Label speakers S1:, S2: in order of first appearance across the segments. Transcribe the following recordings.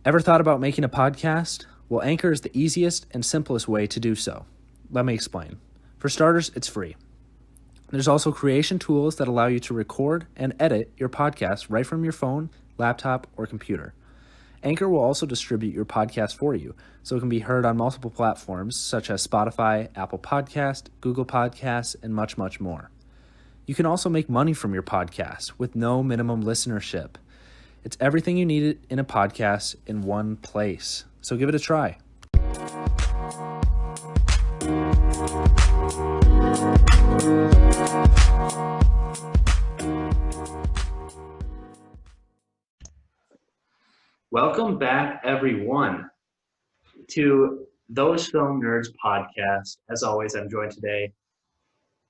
S1: Ever thought about making a podcast? Well, Anchor is the easiest and simplest way to do so. Let me explain. For starters, it's free. There's also creation tools that allow you to record and edit your podcast right from your phone, laptop, or computer. Anchor will also distribute your podcast for you, so it can be heard on multiple platforms such as Spotify, Apple Podcast, Google Podcasts, and much, much more. You can also make money from your podcast with no minimum listenership. It's everything you need in a podcast in one place. So give it a try. Welcome back, everyone, to Those Film Nerds podcast. As always, I'm joined today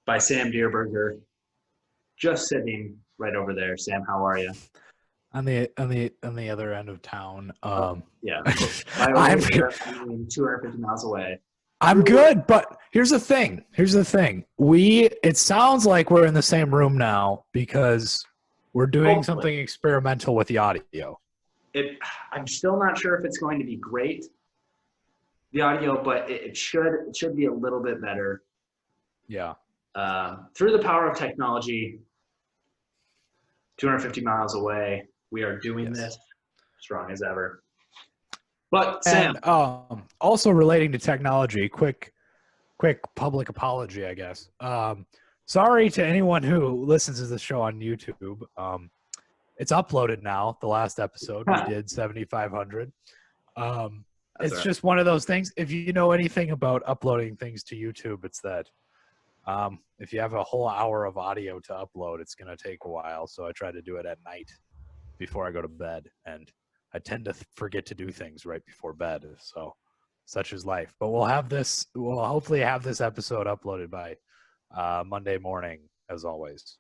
S1: by Sam Dierberger, just sitting right over there. Sam, how are you?
S2: On the other end of town.
S1: Yeah,
S2: I'm
S1: 250 miles away.
S2: I'm good, but here's the thing. It sounds like we're in the same room now because we're doing something experimental with the audio.
S1: I'm still not sure if it's going to be great, the audio, but it should be a little bit better.
S2: Yeah.
S1: Through the power of technology, 250 miles away, we are doing this strong as ever. But Sam,
S2: and, also relating to technology, quick public apology, I guess. Sorry to anyone who listens to the show on YouTube. It's uploaded now. The last episode we did 7,500. It's right. Just one of those things. If you know anything about uploading things to YouTube, it's that if you have a whole hour of audio to upload, it's going to take a while. So I try to do it at night before I go to bed, and I tend to forget to do things right before bed. So such is life. But we'll hopefully have this episode uploaded by Monday morning, as always.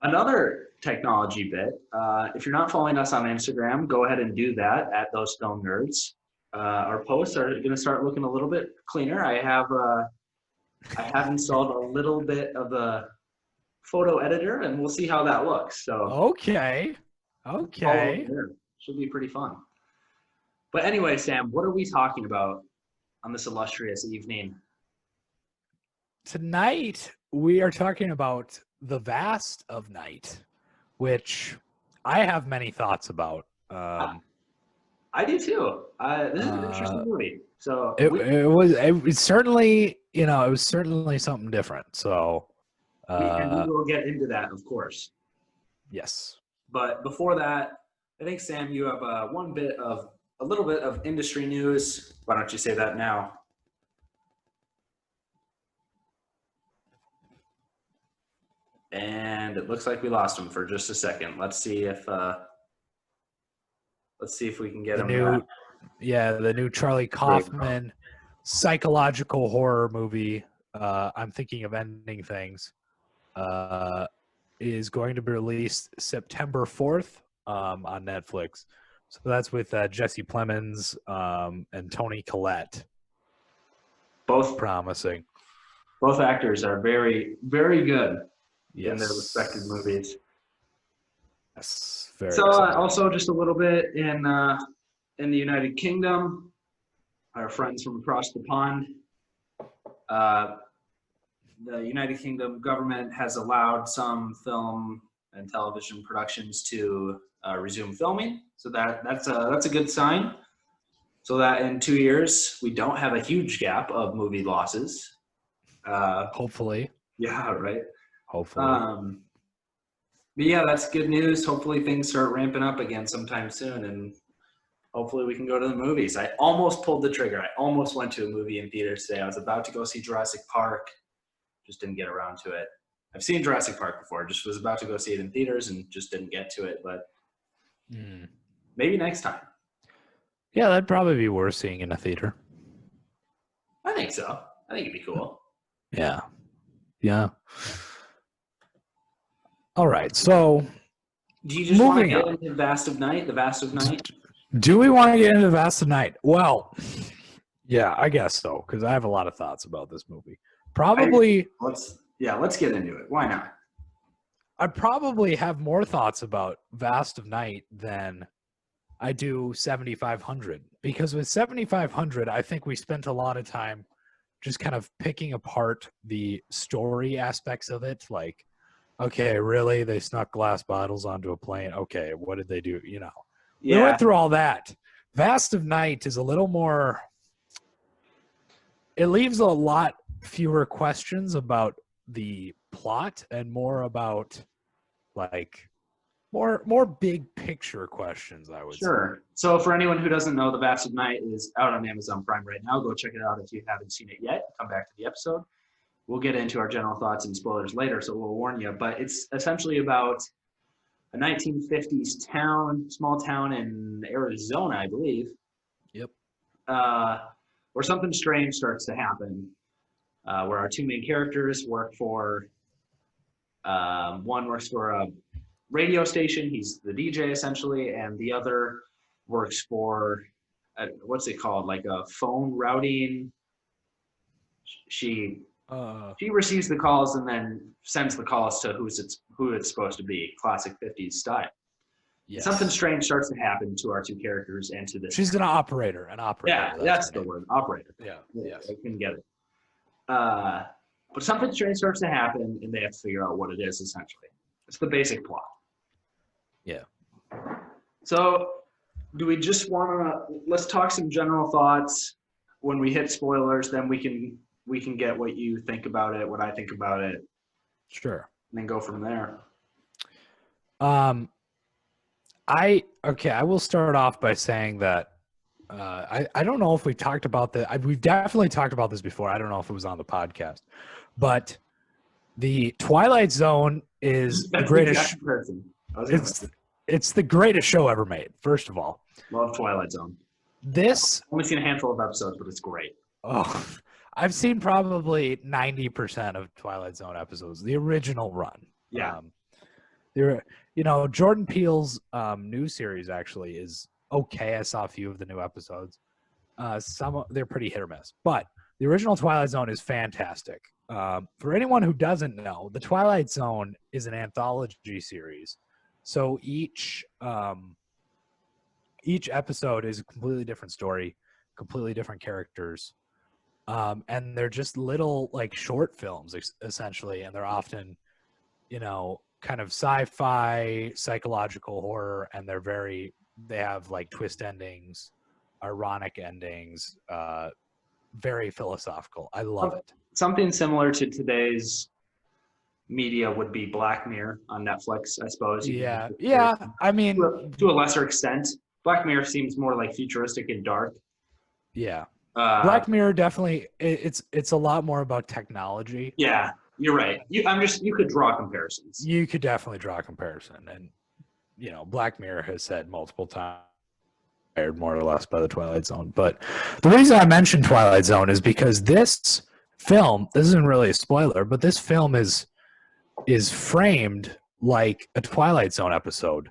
S1: Another technology bit, if you're not following us on Instagram, go ahead and do that at Those Film Nerds. Our posts are going to start looking a little bit cleaner. I have installed a little bit of a photo editor, and we'll see how that looks. So
S2: okay.
S1: Should be pretty fun. But anyway, Sam, what are we talking about on this illustrious evening?
S2: Tonight, we are talking about The Vast of Night, which I have many thoughts about.
S1: I do too. This is an interesting movie. So
S2: it was certainly, it was certainly something different. So
S1: and we will get into that, of course.
S2: Yes.
S1: But before that, I think, Sam, you have a little bit of industry news. Why don't you say that now? And it looks like we lost him for just a second. Let's see if we can get him back.
S2: Yeah, the new Charlie Kaufman psychological horror movie, I'm Thinking of Ending Things, is going to be released September 4th on Netflix. So that's with Jesse Plemons and Toni Collette.
S1: Both
S2: promising.
S1: Both actors are very, very good
S2: in
S1: their respective movies.
S2: Yes, very
S1: so
S2: exciting.
S1: Also just a little bit in the United Kingdom, our friends from across the pond, the United Kingdom government has allowed some film and television productions to resume filming. So that's a good sign. So that in 2 years, we don't have a huge gap of movie losses.
S2: Hopefully.
S1: Yeah, right.
S2: Hopefully.
S1: But yeah, that's good news. Hopefully things start ramping up again sometime soon, and hopefully we can go to the movies. I almost pulled the trigger. I almost went to a movie in theaters today. I was about to go see Jurassic Park. Just didn't get around to it. I've seen Jurassic Park before. Just was about to go see it in theaters and just didn't get to it. But maybe next time.
S2: Yeah, that'd probably be worth seeing in a theater.
S1: I think so. I think it'd be cool.
S2: Yeah. All right, so
S1: do you just want to get into the Vast of Night?
S2: Do we want to get into the Vast of Night? Well, yeah, I guess so, because I have a lot of thoughts about this movie.
S1: Let's get into it. Why not?
S2: I probably have more thoughts about Vast of Night than I do 7,500, because with 7,500, I think we spent a lot of time just kind of picking apart the story aspects of it. Like, okay, really? They snuck glass bottles onto a plane. Okay, what did they do? You know, we
S1: Yeah.
S2: went through all that. Vast of Night is a little more, it leaves a lot fewer questions about the plot and more about like more big picture questions, I would say.
S1: Sure. So for anyone who doesn't know, The Vast of Night is out on Amazon Prime right now. Go check it out if you haven't seen it yet. Come back to the episode. We'll get into our general thoughts and spoilers later, so we'll warn you. But it's essentially about a 1950s town, small town in Arizona, I believe.
S2: Yep.
S1: Where something strange starts to happen. Where our two main characters work for, one works for a radio station. He's the DJ essentially, and the other works for what's it called? Like a phone routing. She receives the calls and then sends the calls to who it's supposed to be. Classic 50s style. Yes. Something strange starts to happen to our two characters and to this.
S2: She's an operator.
S1: Yeah, that's the word. Operator.
S2: Yeah. Yes.
S1: I couldn't get it. But something strange starts to happen, and they have to figure out what it is. Essentially, it's the basic plot.
S2: Yeah.
S1: So, do we just want to let's talk some general thoughts? When we hit spoilers, then we can get what you think about it, what I think about it.
S2: Sure.
S1: And then go from there.
S2: I will start off by saying that I don't know if we talked about that. We've definitely talked about this before. I don't know if it was on the podcast, but the Twilight Zone is the greatest. It's the greatest show ever made. First of all,
S1: love Twilight Zone.
S2: I've
S1: only seen a handful of episodes, but it's great.
S2: Oh, I've seen probably 90% of Twilight Zone episodes, the original run.
S1: Yeah.
S2: Jordan Peele's new series actually is okay. I saw a few of the new episodes. They're pretty hit or miss, but the original Twilight Zone is fantastic. For anyone who doesn't know, the Twilight Zone is an anthology series. So each episode is a completely different story, completely different characters. And they're just little like short films essentially. And they're often, kind of sci-fi, psychological horror. And they have like twist endings, ironic endings, very philosophical. I love it.
S1: Something similar to today's media would be Black Mirror on Netflix, I suppose.
S2: Yeah. I mean,
S1: to a lesser extent, Black Mirror seems more like futuristic and dark.
S2: Yeah. Black Mirror definitely. It's a lot more about technology.
S1: Yeah, you're right. You could draw comparisons.
S2: You could definitely draw a comparison, and Black Mirror has said multiple times, more or less by the Twilight Zone. But the reason I mentioned Twilight Zone is because this film. This isn't really a spoiler, but this film is framed like a Twilight Zone episode.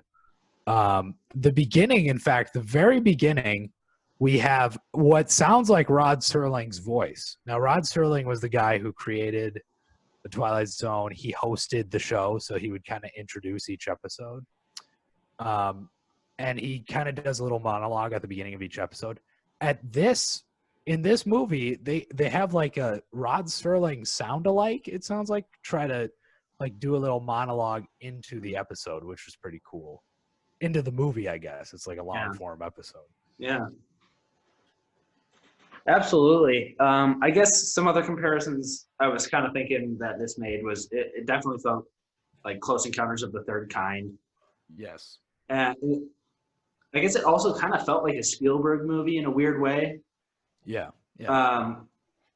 S2: The beginning, in fact, the very beginning, we have what sounds like Rod Serling's voice. Now, Rod Serling was the guy who created the Twilight Zone. He hosted the show, so he would kind of introduce each episode. And he kind of does a little monologue at the beginning of each episode. In this movie, they have like a Rod Serling sound-alike, it sounds like, try to like do a little monologue into the episode, which was pretty cool. Into the movie, I guess. It's like a long-form episode.
S1: Yeah. Absolutely. I guess some other comparisons I was kind of thinking that this made was it definitely felt like Close Encounters of the Third Kind.
S2: Yes.
S1: And I guess it also kind of felt like a Spielberg movie in a weird way.
S2: Yeah.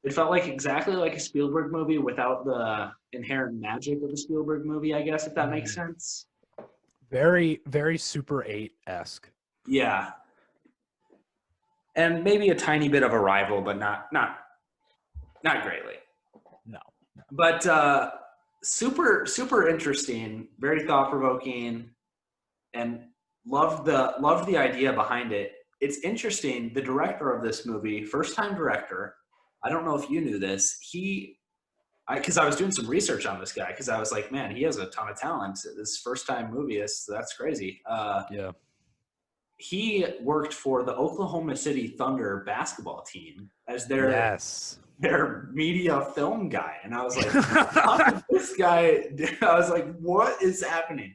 S1: It felt like exactly like a Spielberg movie without the inherent magic of a Spielberg movie, I guess, if that makes sense.
S2: Very, very Super 8-esque.
S1: Yeah. And maybe a tiny bit of Arrival, but not greatly.
S2: No.
S1: But super, super interesting, very thought-provoking, and loved the idea behind it. It's interesting, the director of this movie, first-time director, I don't know if you knew this, because I was doing some research on this guy, because I was like, man, he has a ton of talent. This first-time movie, that's crazy.
S2: Yeah.
S1: he worked for the Oklahoma City Thunder basketball team as
S2: Yes.
S1: their media film guy. And I was like, how did this guy, I was like, what is happening?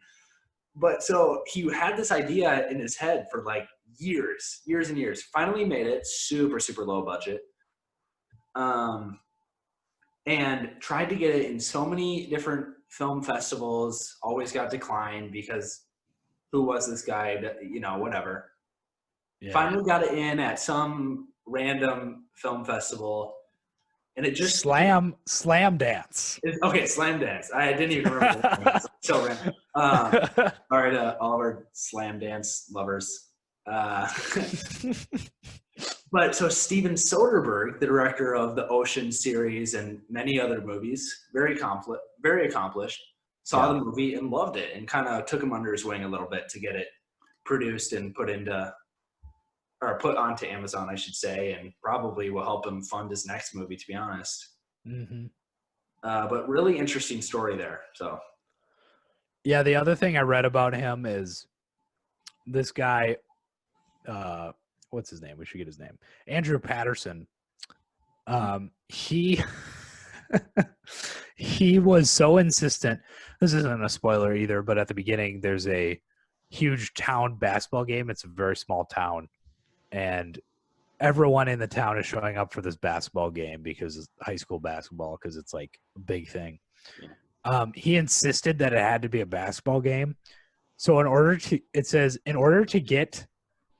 S1: But so he had this idea in his head for like years and years. Finally made it, super, super low budget. And tried to get it in so many different film festivals, always got declined because who was this guy, whatever.
S2: Yeah.
S1: Finally got it in at some random film festival. And it just
S2: Slam Dance.
S1: Okay, Slam Dance. I didn't even remember that. So random. All right, all of our Slam Dance lovers. But so Steven Soderbergh, the director of the Ocean series and many other movies, very accomplished, saw the movie and loved it, and kind of took him under his wing a little bit to get it produced and put onto Amazon, I should say, and probably will help him fund his next movie, to be honest.
S2: Mm-hmm.
S1: But really interesting story there. So,
S2: yeah, the other thing I read about him is this guy, what's his name? We should get his name. Andrew Patterson. He he was so insistent. This isn't a spoiler either, but at the beginning, there's a huge town basketball game. It's a very small town, and everyone in the town is showing up for this basketball game because it's high school basketball, because it's like a big thing. Yeah. He insisted that it had to be a basketball game. So in order to get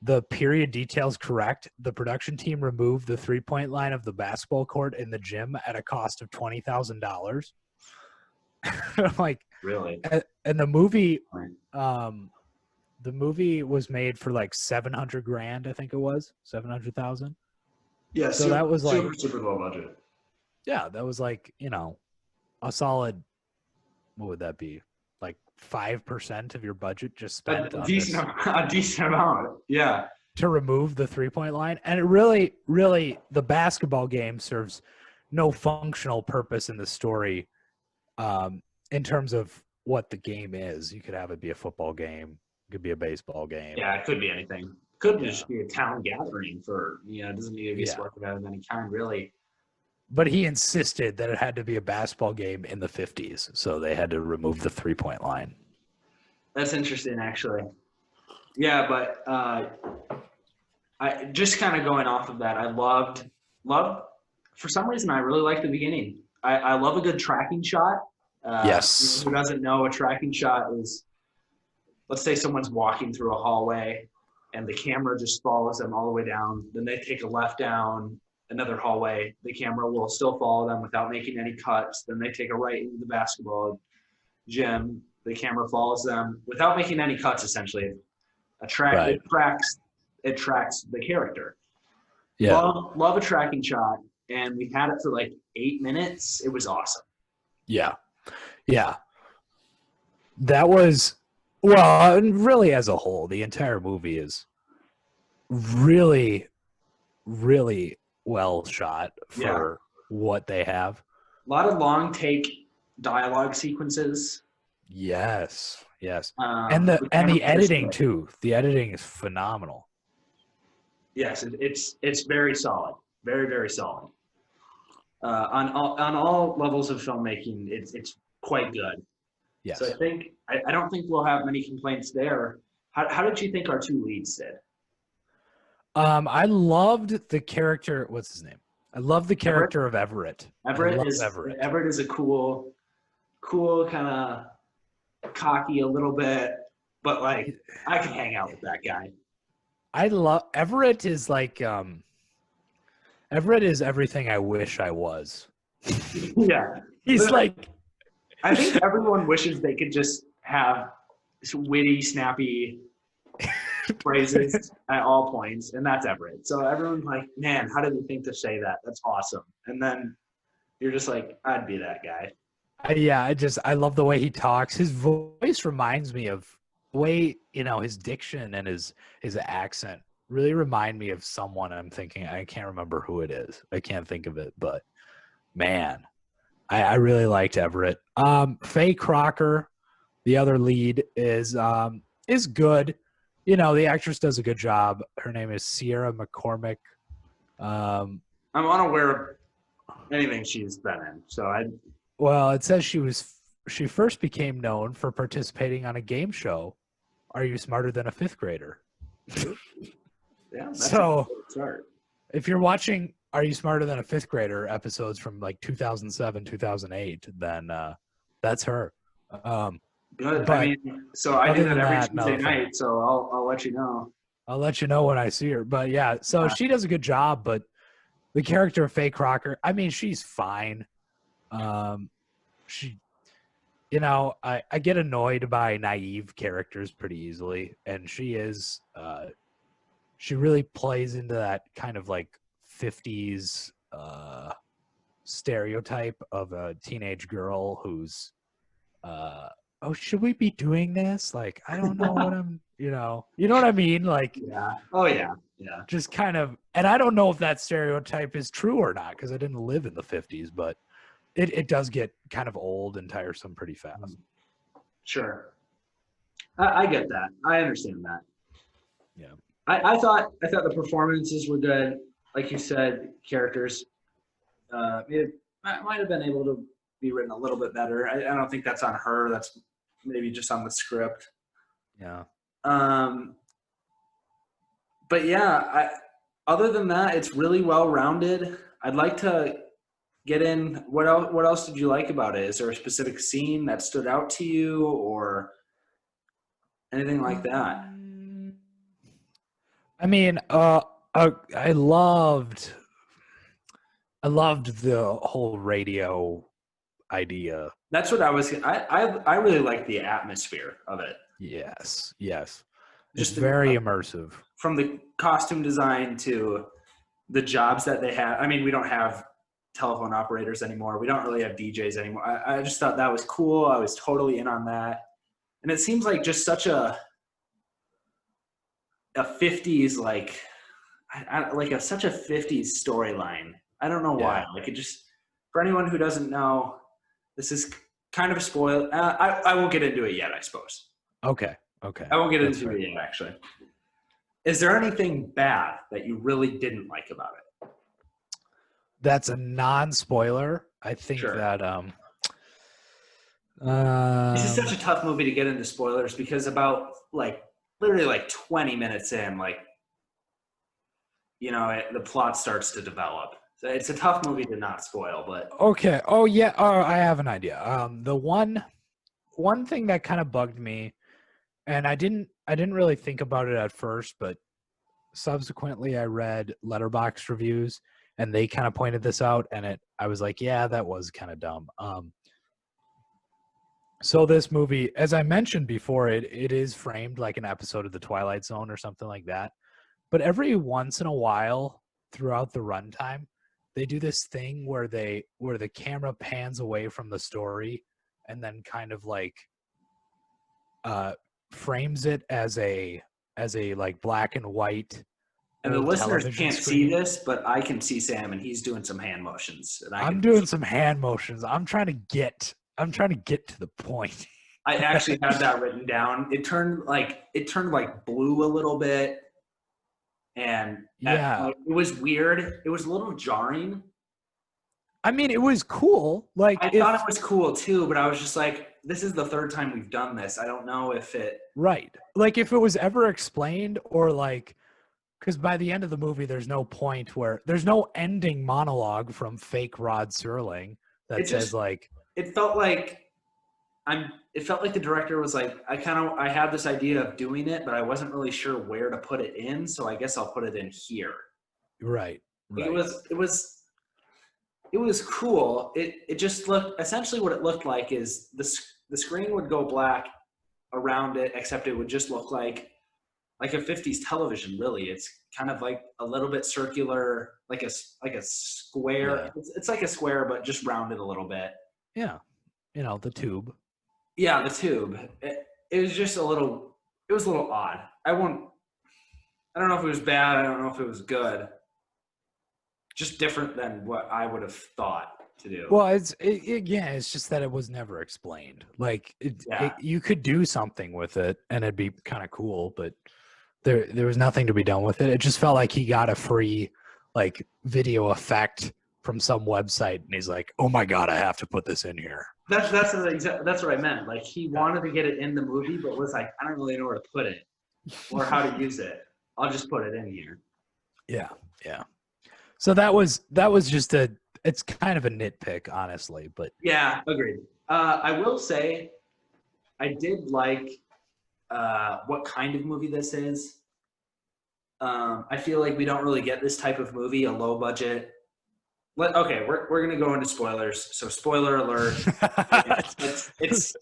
S2: the period details correct, the production team removed the 3-point line of the basketball court in the gym at a cost of $20,000. Like, really? And the movie, the movie was made for like $700,000, I think it was $700,000.
S1: Yeah,
S2: so that was like
S1: super low budget.
S2: Yeah, that was like, a solid. What would that be? Like 5% of your budget just spent
S1: a decent amount. Yeah.
S2: To remove the 3-point line. And it really, the basketball game serves no functional purpose in the story in terms of what the game is. You could have it be a football game. It could be a baseball game.
S1: Yeah, it could be anything. Could just be a town gathering for, it doesn't need to be a sport event of any kind, really.
S2: But he insisted that it had to be a basketball game in the 50s, so they had to remove the 3-point line.
S1: That's interesting, actually. Yeah, but I just kind of going off of that, I loved. For some reason, I really like the beginning. I love a good tracking shot.
S2: Yes.
S1: Who doesn't know, a tracking shot is, let's say someone's walking through a hallway, and the camera just follows them all the way down. Then they take a left down another hallway. The camera will still follow them without making any cuts. Then they take a right into the basketball gym. The camera follows them without making any cuts, essentially. It tracks the character.
S2: Yeah.
S1: Love a tracking shot. And we had it for like 8 minutes. It was awesome.
S2: Yeah. Yeah. That was, well, really as a whole, the entire movie is really, really well shot for what they have.
S1: A lot of long take dialogue sequences.
S2: Yes. And the editing too. The editing is phenomenal.
S1: Yes, it's very solid. Very, very solid. On all levels of filmmaking, it's quite good.
S2: Yes.
S1: So I don't think we'll have many complaints there. How did you think our two leads did?
S2: I loved the character. What's his name? I love the character of Everett.
S1: Everett is a cool kind of cocky a little bit, but like I can hang out with that guy.
S2: I love Everett. Is like Everett is everything I wish I was.
S1: Yeah,
S2: he's like.
S1: I think everyone wishes they could just have witty, snappy phrases at all points, and that's Everett. So everyone's like, man, how did we think to say that? That's awesome. And then you're just like, I'd be that guy.
S2: I love the way he talks. His voice reminds me of the way, his diction and his accent really remind me of someone. I'm thinking, I can't remember who it is. I can't think of it, but man, I really liked Everett. Faye Crocker, the other lead, is good. the actress does a good job. Her name is Sierra McCormick.
S3: I'm unaware of anything she's been in, so
S2: Well, it says she first became known for participating on a game show, Are You Smarter Than a Fifth Grader?
S3: yeah. That's
S2: So
S3: a good start.
S2: if you're watching Are You Smarter Than a Fifth Grader episodes from like 2007, 2008, then that's her.
S3: Good.
S2: But
S3: I mean, so I do
S2: other
S3: that
S2: than
S3: every
S2: that,
S3: Tuesday
S2: no,
S3: night, so I'll let you know.
S2: I'll let you know when I see her. But yeah, so she does a good job, but the character of Faye Crocker, I mean, she's fine. She, I get annoyed by naive characters pretty easily, and she really plays into that kind of like 50s stereotype of a teenage girl who's oh, should we be doing this? Like, I don't know what you know what I mean? Like,
S3: Yeah. Oh yeah. Yeah.
S2: just kind of, and I don't know if that stereotype is true or not because I didn't live in the 50s, but it does get kind of old and tiresome pretty fast.
S3: Sure. I get that. I understand that.
S2: Yeah.
S3: I thought the performances were good. Like you said, characters it might have been able to be written a little bit better. I don't think that's on her. That's maybe just on the script.
S2: Yeah.
S3: But yeah, other than that, it's really well rounded. I'd like to get in. What else did you like about it? Is there a specific scene that stood out to you, or anything like that?
S2: I mean, I loved the whole radio idea.
S3: That's what I was. I really like the atmosphere of it.
S2: Yes. Just
S3: Just
S2: very immersive.
S3: From the costume design to the jobs that they have. I mean, we don't have telephone operators anymore. We don't really have DJs anymore. I just thought that was cool. I was totally in on that. And it seems like just such a 50s, like such a 50s storyline. I don't know why. Like, it just, for anyone who doesn't know, this is kind of a spoil. I won't get into it yet, I suppose.
S2: Okay.
S3: I won't get into it yet, actually. Is there anything bad that you really didn't like about it?
S2: That's a non-spoiler. I think
S3: Sure.
S2: that
S3: This is such a tough movie to get into spoilers because about literally 20 minutes in, the plot starts to develop. So it's a tough movie to not spoil, but
S2: okay. Oh yeah. I have an idea. The one thing that kind of bugged me, and I didn't really think about it at first, but subsequently I read Letterboxd reviews and they kind of pointed this out, and I was like, yeah, that was kind of dumb. So this movie, as I mentioned before, it is framed like an episode of The Twilight Zone or something like that. But every once in a while throughout the runtime, they do this thing where the camera pans away from the story and then kind of like frames it as a like black and white.
S3: and the listeners can't
S2: screen.
S3: see this, but I can see Sam, and he's doing some hand motions. And
S2: I'm doing some hand motions. I'm trying to get to the point.
S3: I actually have that written down. It turned blue a little bit, and
S2: yeah,
S3: it was weird. It was a little jarring.
S2: I mean, it was cool. Like,
S3: I thought it was cool too, but I was just like, this is the third time we've done this. I don't know if it
S2: right. Like, if it was ever explained, or like, because by the end of the movie, there's no point where there's no ending monologue from fake Rod Serling that says like.
S3: It felt like the director was like, I had this idea of doing it, but I wasn't really sure where to put it in, so I guess I'll put it in here.
S2: Right.
S3: It was cool. It just looked, essentially what it looked like is the screen would go black around it, except it would just look like a 50s television, really. It's kind of like a little bit circular, like a square. Yeah. It's like a square, but just rounded a little bit.
S2: Yeah. The tube.
S3: Yeah, the tube. It was just a little odd. I don't know if it was bad. I don't know if it was good. Just different than what I would have thought to do.
S2: Well, it's just that it was never explained. Like, you could do something with it and it'd be kind of cool, but there was nothing to be done with it. It just felt like he got a free like video effect from some website, and he's like, "Oh my god, I have to put this in here."
S3: That's what I meant. Like he wanted to get it in the movie, but was like, I don't really know where to put it or how to use it. I'll just put it in here.
S2: Yeah, yeah. So that was just it's kind of a nitpick, honestly, but
S3: Yeah, agreed. I will say, I did like what kind of movie this is. I feel like we don't really get this type of movie, a low budget. Okay, we're gonna go into spoilers. So spoiler alert. It's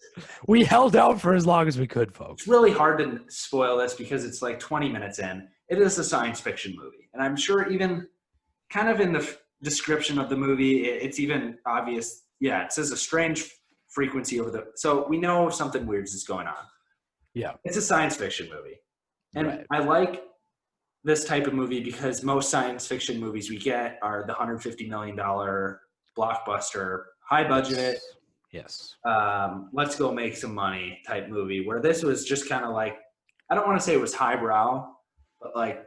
S2: we held out for as long as we could, folks.
S3: It's really hard to spoil this because it's like 20 minutes in. It is a science fiction movie, and I'm sure even kind of in the description of the movie, it's even obvious. Yeah, it says a strange frequency over the. So we know something weird is going on.
S2: Yeah,
S3: it's a science fiction movie, and
S2: right.
S3: I like this type of movie because most science fiction movies we get are the $150 million blockbuster, high budget.
S2: Yes.
S3: Let's go make some money type movie, where this was just kind of like, I don't want to say it was highbrow, but like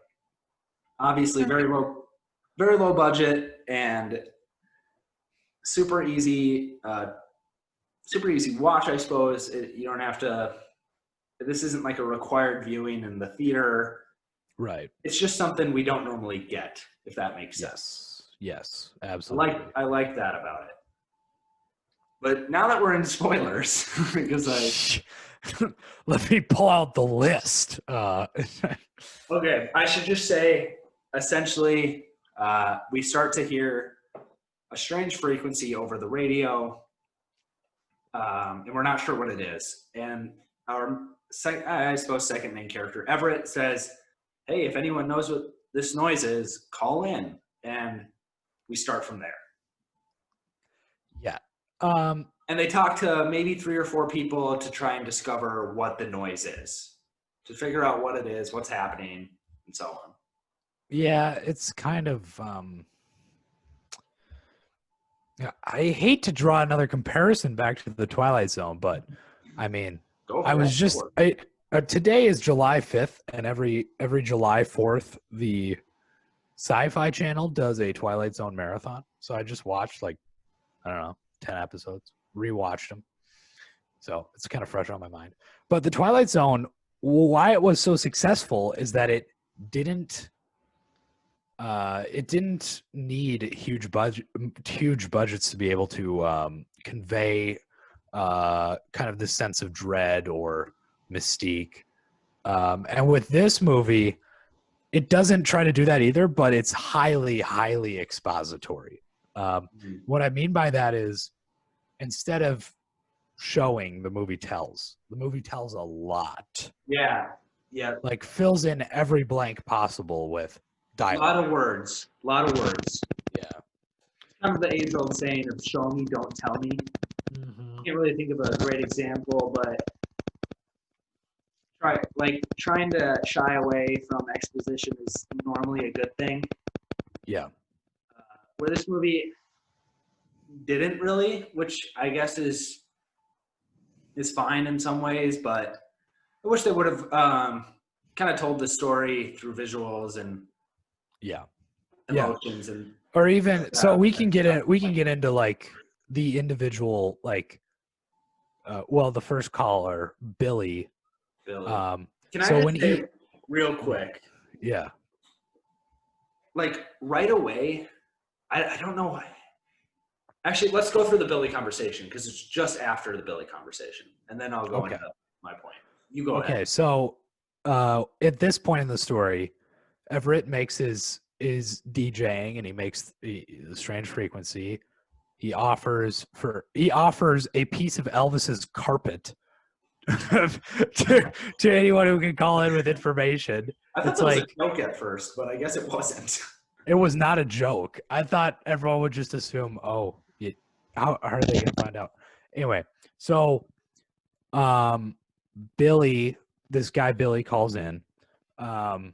S3: obviously very low budget and super easy watch, I suppose. You don't have to, this isn't like a required viewing in the theater.
S2: Right.
S3: It's just something we don't normally get, if that makes sense.
S2: Yes, absolutely.
S3: I like that about it. But now that we're in spoilers, because
S2: let me pull out the list.
S3: Okay, I should just say, essentially, we start to hear a strange frequency over the radio, and we're not sure what it is. And our, I suppose, second main character, Everett, says, hey, if anyone knows what this noise is, call in. And we start from there.
S2: Yeah.
S3: And they talk to maybe 3 or 4 people to try and discover what the noise is, to figure out what it is, what's happening, and so on.
S2: Yeah, it's kind of I hate to draw another comparison back to the Twilight Zone, but I mean, today is July 5th, and every July 4th, the Sci-Fi Channel does a Twilight Zone marathon. So I just watched 10 episodes, rewatched them. So it's kind of fresh on my mind. But the Twilight Zone, why it was so successful is that it didn't need huge budgets to be able to convey kind of this sense of dread or mystique. And with this movie, it doesn't try to do that either, but it's highly, highly expository. What I mean by that is, instead of showing, the movie tells a lot.
S3: Yeah.
S2: Like fills in every blank possible with dialogue.
S3: A lot of words.
S2: Yeah.
S3: Kind of the age-old saying of show me, don't tell me.
S2: Mm-hmm.
S3: Can't really think of a great example, but trying to shy away from exposition is normally a good thing.
S2: Yeah.
S3: Where this movie didn't really, which I guess is fine in some ways, but I wish they would have kind of told the story through visuals and emotions and,
S2: or even so we can get into like the individual, like the first caller, Billy.
S3: Can
S2: so
S3: I
S2: when
S3: say real quick?
S2: Yeah.
S3: Like right away, I don't know why. Actually, let's go through the Billy conversation because it's just after the Billy conversation, and then I'll go into my point. You go ahead.
S2: Okay, so at this point in the story, Everett makes his DJing, and he makes the strange frequency. He offers a piece of Elvis's carpet to anyone who can call in with information.
S3: I thought that was a joke at first, but I guess it wasn't.
S2: It was not a joke. I thought everyone would just assume, how are they going to find out? Anyway, so Billy calls in, and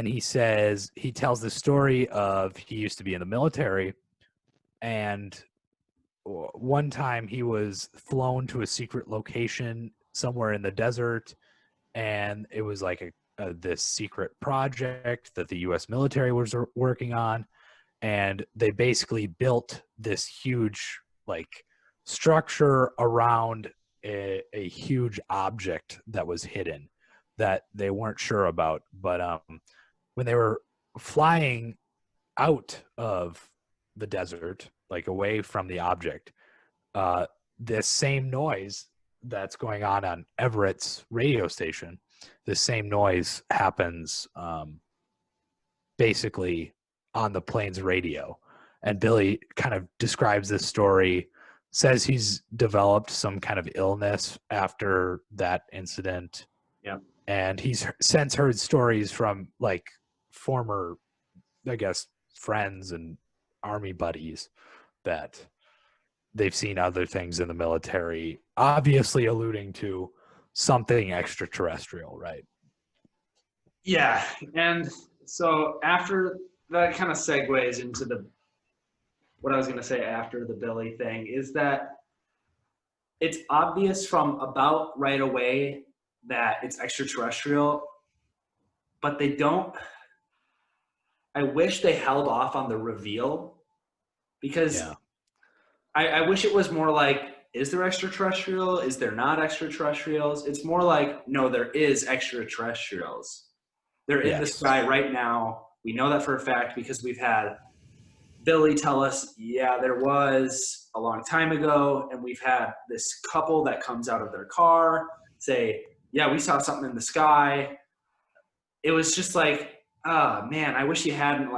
S2: he tells the story of he used to be in the military, and one time he was flown to a secret location somewhere in the desert, and it was like this secret project that the U.S. military was working on, and they basically built this huge like structure around a huge object that was hidden that they weren't sure about. But when they were flying out of the desert, like away from the object, this same noise that's going on Everett's radio station, the same noise happens basically on the plane's radio. And Billy kind of describes this story, says he's developed some kind of illness after that incident.
S3: Yeah.
S2: And he's since heard stories from like former, I guess, friends and army buddies that they've seen other things in the military, obviously alluding to something extraterrestrial, right?
S3: Yeah. And so after that kind of segues into what I was going to say after the Billy thing is that it's obvious from about right away that it's extraterrestrial, but they don't. I wish they held off on the reveal because I wish it was more like, is there extraterrestrial? Is there not extraterrestrials? It's more like, no, there is extraterrestrials. They're in the sky right now. We know that for a fact because we've had Billy tell us, yeah, there was a long time ago. And we've had this couple that comes out of their car say, yeah, we saw something in the sky. It was just like, oh, man, I wish you hadn't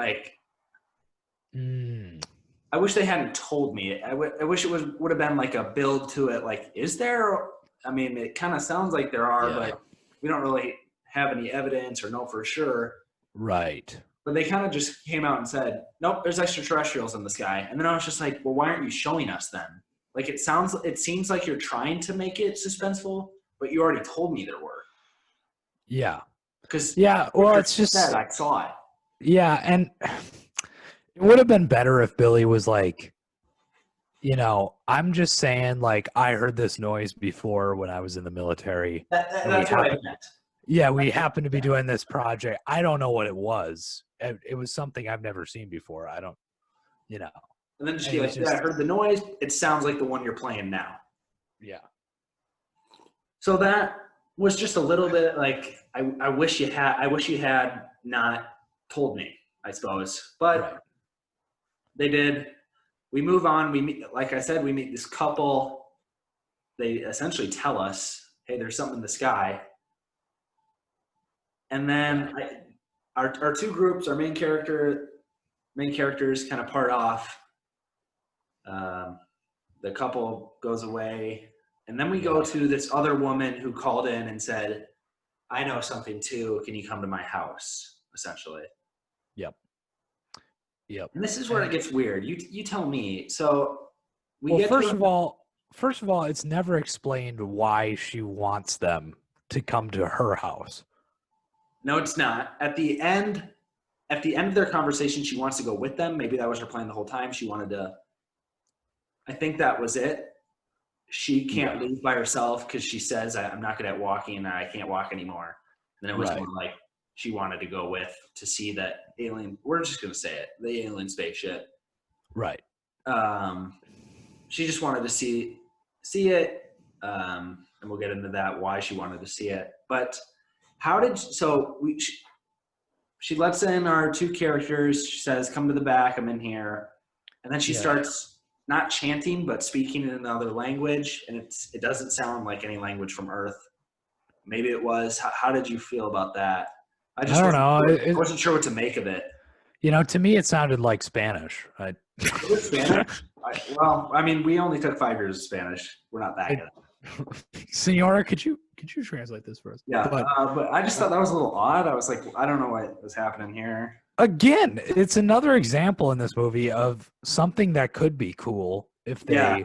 S3: I wish they hadn't told me. I wish it would have been like a build to it. Like, is there? I mean, it kind of sounds like there are, but we don't really have any evidence or know for sure.
S2: Right.
S3: But they kind of just came out and said, nope, there's extraterrestrials in the sky. And then I was just like, well, why aren't you showing us then? Like, it seems like you're trying to make it suspenseful, but you already told me there were.
S2: Yeah.
S3: Because
S2: well, it's just
S3: I saw it.
S2: Yeah, and it would have been better if Billy was like, I'm just saying, like, I heard this noise before when I was in the military.
S3: That's what I meant.
S2: Yeah, we happened to be doing this project. I don't know what it was. It was something I've never seen before. I don't,
S3: And then just be like, I heard the noise. It sounds like the one you're playing now.
S2: Yeah.
S3: So that was just a little bit like, I wish you had not told me, I suppose. But they did. We move on. We meet, like I said, we meet this couple. They essentially tell us, hey, there's something in the sky. And then our two groups, our main characters kind of part off. The couple goes away. And then we go to this other woman who called in and said, I know something too. Can you come to my house? Essentially.
S2: Yep.
S3: And this is where it gets weird. You tell me. So
S2: first of all, it's never explained why she wants them to come to her house.
S3: No, it's not. At the end of their conversation, she wants to go with them. Maybe that was her plan the whole time. She wanted to. I think that was it. She can't leave by herself because she says, I'm not good at walking and I can't walk anymore. And it was more like she wanted to go with to see that alien. We're just going to say it. The alien spaceship.
S2: Right.
S3: She just wanted to see it. And we'll get into that, why she wanted to see it. But she lets in our two characters. She says, come to the back. I'm in here. And then she starts not chanting, but speaking in another language. And it doesn't sound like any language from Earth. Maybe it was. How did you feel about that? I
S2: don't know.
S3: I wasn't sure what to make of it.
S2: To me, it sounded like Spanish.
S3: It was Spanish? We only took 5 years of Spanish. We're not that good.
S2: Senora, could you translate this for us?
S3: Yeah, but I just thought that was a little odd. I was like, I don't know what was happening here.
S2: Again, it's another example in this movie of something that could be cool if they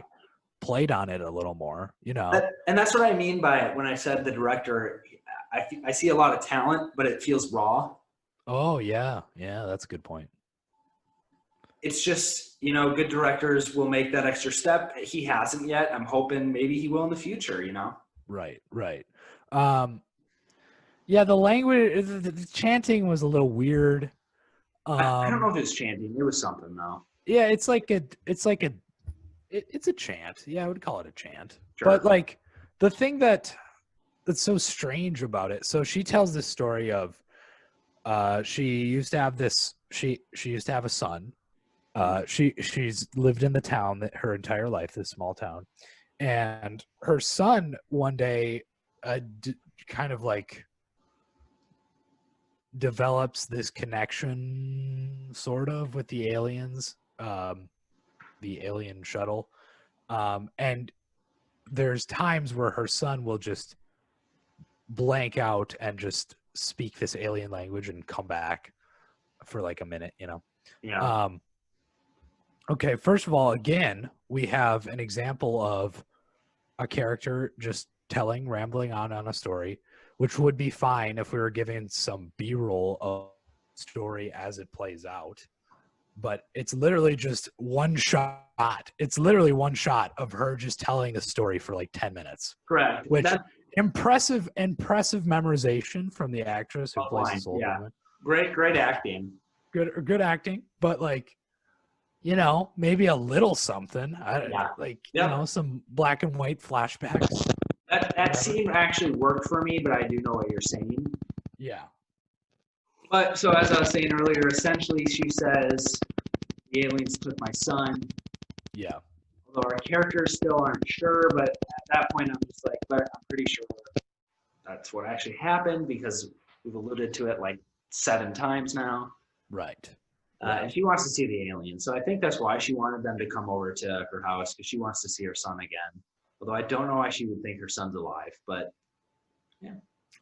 S2: played on it a little more,
S3: And that's what I mean by it when I said the director. I see a lot of talent, but it feels raw.
S2: Oh yeah, that's a good point.
S3: It's just, good directors will make that extra step. He hasn't yet. I'm hoping maybe he will in the future,
S2: Right. Yeah, the language, the chanting was a little weird.
S3: I don't know if it was chanting. It was something though.
S2: Yeah, it's a chant. Yeah, I would call it a chant.
S3: Sure.
S2: But like the thing that's so strange about it. So she tells this story of she used to have she used to have a son. She's lived in the town that her entire life, this small town, and her son one day kind of like develops this connection sort of with the aliens, the alien shuttle, and there's times where her son will just blank out and just speak this alien language and come back for like a minute, you know.
S3: Yeah.
S2: Okay, first of all, again, we have an example of a character just rambling on a story, which would be fine if we were given some B-roll of story as it plays out. But it's literally just one shot. It's literally one shot of her just telling the story for like 10 minutes.
S3: Correct.
S2: Which impressive memorization from the actress who plays this old woman.
S3: Great acting.
S2: Good acting, but like, you know, maybe a little something. You know, some black and white flashbacks.
S3: That scene actually worked for me, but I do know what you're saying.
S2: Yeah.
S3: But so as I was saying earlier, essentially she says the aliens took my son.
S2: Yeah.
S3: Although our characters still aren't sure, but at that point I'm just like, but I'm pretty sure that's what actually happened because we've alluded to it like 7 times now.
S2: Right.
S3: And she wants to see the aliens. So I think that's why she wanted them to come over to her house, because she wants to see her son again. Although I don't know why she would think her son's alive, but yeah.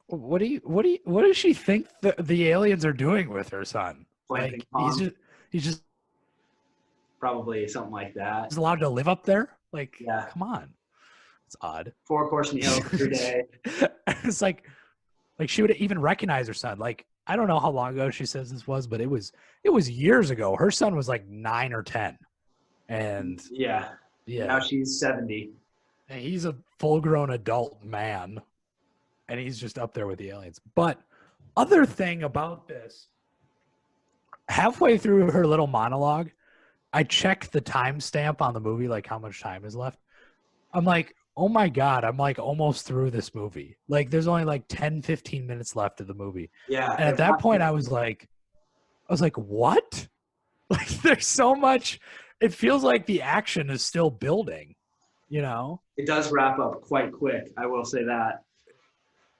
S2: What does she think the aliens are doing with her son?
S3: Like
S2: he's just
S3: probably something like that.
S2: He's allowed to live up there? Like,
S3: yeah.
S2: Come on. It's odd.
S3: 4-course meal every day.
S2: It's like she would even recognize her son. Like, I don't know how long ago she says this was, but it was years ago. Her son was like 9 or 10. And
S3: yeah. Now she's 70.
S2: And he's a full-grown adult man. And he's just up there with the aliens. But other thing about this, halfway through her little monologue, I checked the timestamp on the movie, like how much time is left. I'm like, oh my God, I'm like almost through this movie. Like there's only like 10, 15 minutes left of the movie.
S3: Yeah.
S2: And at that point I was like, what? Like there's so much. It feels like the action is still building, you know?
S3: It does wrap up quite quick. I will say that.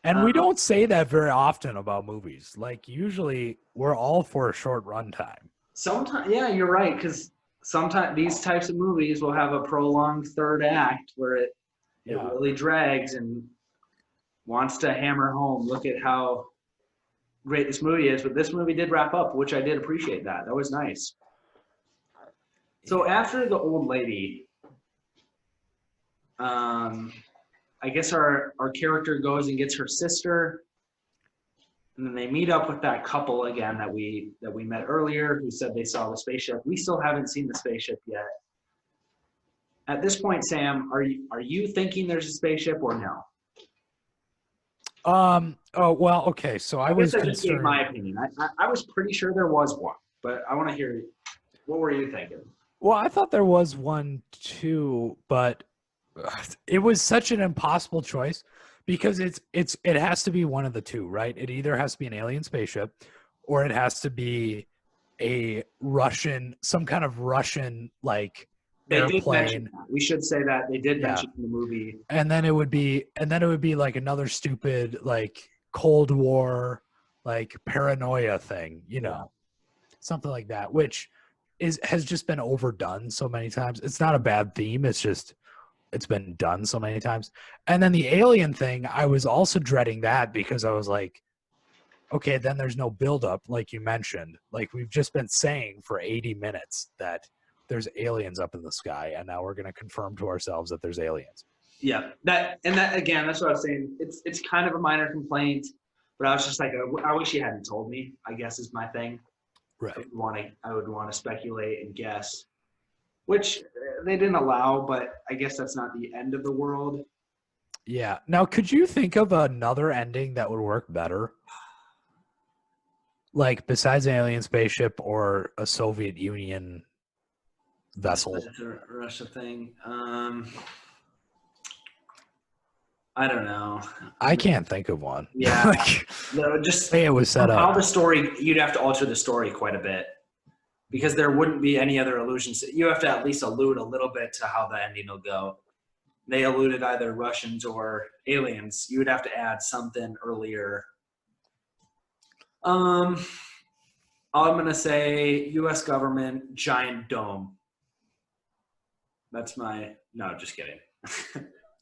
S2: And we don't say that very often about movies. Like usually we're all for a short runtime.
S3: Sometimes, yeah, you're right. Because sometimes these types of movies will have a prolonged third act where it really drags and wants to hammer home. Look at how great this movie is. But this movie did wrap up, which I did appreciate that. That was nice. So after the old lady, I guess our character goes and gets her sister, and then they meet up with that couple again that we met earlier, who said they saw the spaceship. We still haven't seen the spaceship yet. At this point, Sam, are you thinking there's a spaceship or no?
S2: Oh well, okay. So I was
S3: just gave my opinion. I was pretty sure there was one, but I want to hear what were you thinking?
S2: Well, I thought there was one too, but it was such an impossible choice because it has to be one of the two, right? It either has to be an alien spaceship or it has to be some kind of Russian like airplane.
S3: We should say that they did mention in the movie.
S2: And then it would be like another stupid like Cold War like paranoia thing, you know. Something like that, which has just been overdone so many times. It's not a bad theme, it's been done so many times. And then the alien thing, I was also dreading that because I was like, okay, then there's no buildup, like you mentioned. Like we've just been saying for 80 minutes that there's aliens up in the sky, and now we're going to confirm to ourselves that there's aliens.
S3: Yeah, that again, that's what I was saying. It's kind of a minor complaint, but I was just like, I wish you hadn't told me, I guess is my thing.
S2: Right.
S3: I would want to speculate and guess, which they didn't allow, but I guess that's not the end of the world.
S2: Yeah. Now, could you think of another ending that would work better? Like besides an alien spaceship or a Soviet Union vessel?
S3: Besides the Russia thing. I don't know.
S2: I can't think of one.
S3: Yeah.
S2: Like,
S3: No, just
S2: say it was set
S3: how
S2: up.
S3: the story, you'd have to alter the story quite a bit because there wouldn't be any other allusions. You have to at least allude a little bit to how the ending will go. They alluded either Russians or aliens. You would have to add something earlier. I'm gonna say U.S. government giant dome. That's my no, just kidding.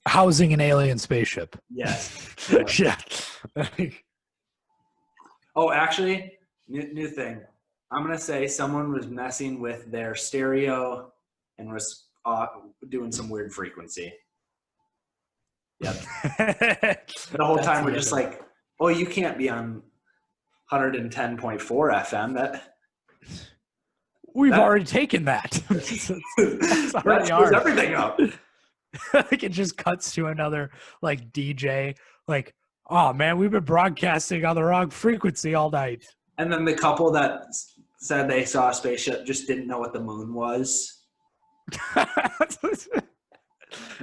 S2: Housing an alien spaceship.
S3: Yes.
S2: Yeah.
S3: Oh, actually, new thing. I'm gonna say someone was messing with their stereo and was doing some weird frequency. Yep. The whole time we're just like, oh, you can't be on 110.4 FM.
S2: We've already taken that. That's already
S3: screws everything up.
S2: Like it just cuts to another like DJ, like, oh man, we've been broadcasting on the wrong frequency all night.
S3: And then the couple that said they saw a spaceship just didn't know what the moon was.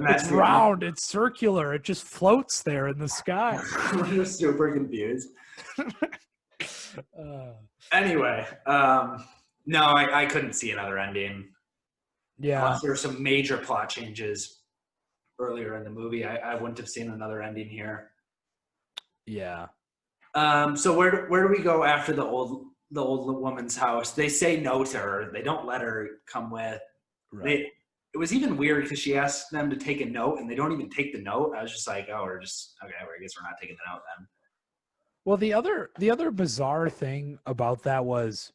S2: It's round, it's circular, it just floats there in the sky.
S3: We're super confused. Anyway, no, I couldn't see another ending.
S2: Yeah.
S3: Unless there were some major plot changes earlier in the movie, I wouldn't have seen another ending here.
S2: Yeah.
S3: So where do we go after the old woman's house? They say no to her. They don't let her come with.
S2: Right.
S3: It was even weird because she asked them to take a note, and they don't even take the note. I was just like, oh, we're just okay. I guess we're not taking the note then.
S2: Well, the other bizarre thing about that was,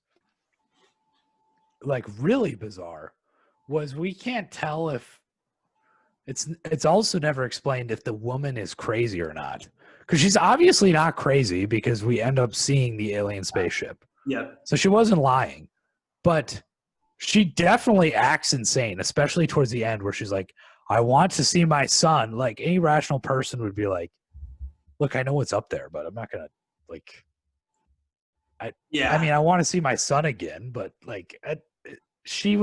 S2: like, really bizarre, was we can't tell if it's also never explained if the woman is crazy or not, because she's obviously not crazy because we end up seeing the alien spaceship.
S3: Yep.
S2: So she wasn't lying, but she definitely acts insane, especially towards the end where she's like, I want to see my son. Like any rational person would be like, look, I know what's up there, but I'm not going to like, I mean, I want to see my son again, but like she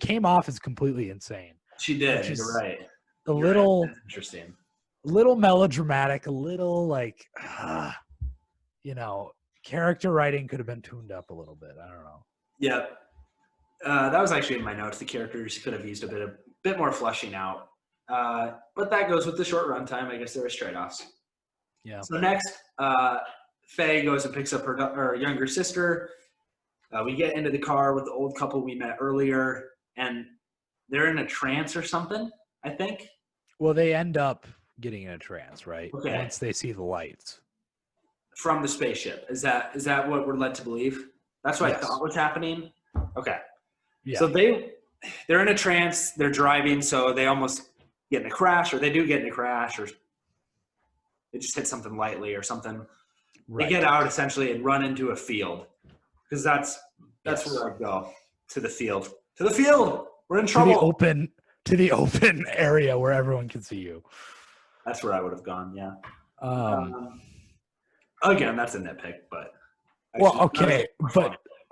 S2: came off as completely insane.
S3: She did. You're right.
S2: Little
S3: interesting,
S2: a little melodramatic, a little like, character writing could have been tuned up a little bit. I don't know.
S3: Yeah. That was actually in my notes. The characters could have used a bit more fleshing out. But that goes with the short runtime. I guess there was trade-offs.
S2: Yeah.
S3: So next, Faye goes and picks up her younger sister. We get into the car with the old couple we met earlier, and they're in a trance or something, I think.
S2: Well, they end up getting in a trance, right?
S3: Okay.
S2: Once they see the lights.
S3: From the spaceship. Is that what we're led to believe? That's what I thought was happening? Okay.
S2: Yeah.
S3: So they're in a trance, they're driving, so they almost get in a crash, or they do get in a crash, or they just hit something lightly or something. Right. They get out essentially and run into a field. Because that's where I go. To the field. To the field! We're in trouble.
S2: To the open area where everyone can see you.
S3: That's where I would have gone, yeah. Again, that's a nitpick, but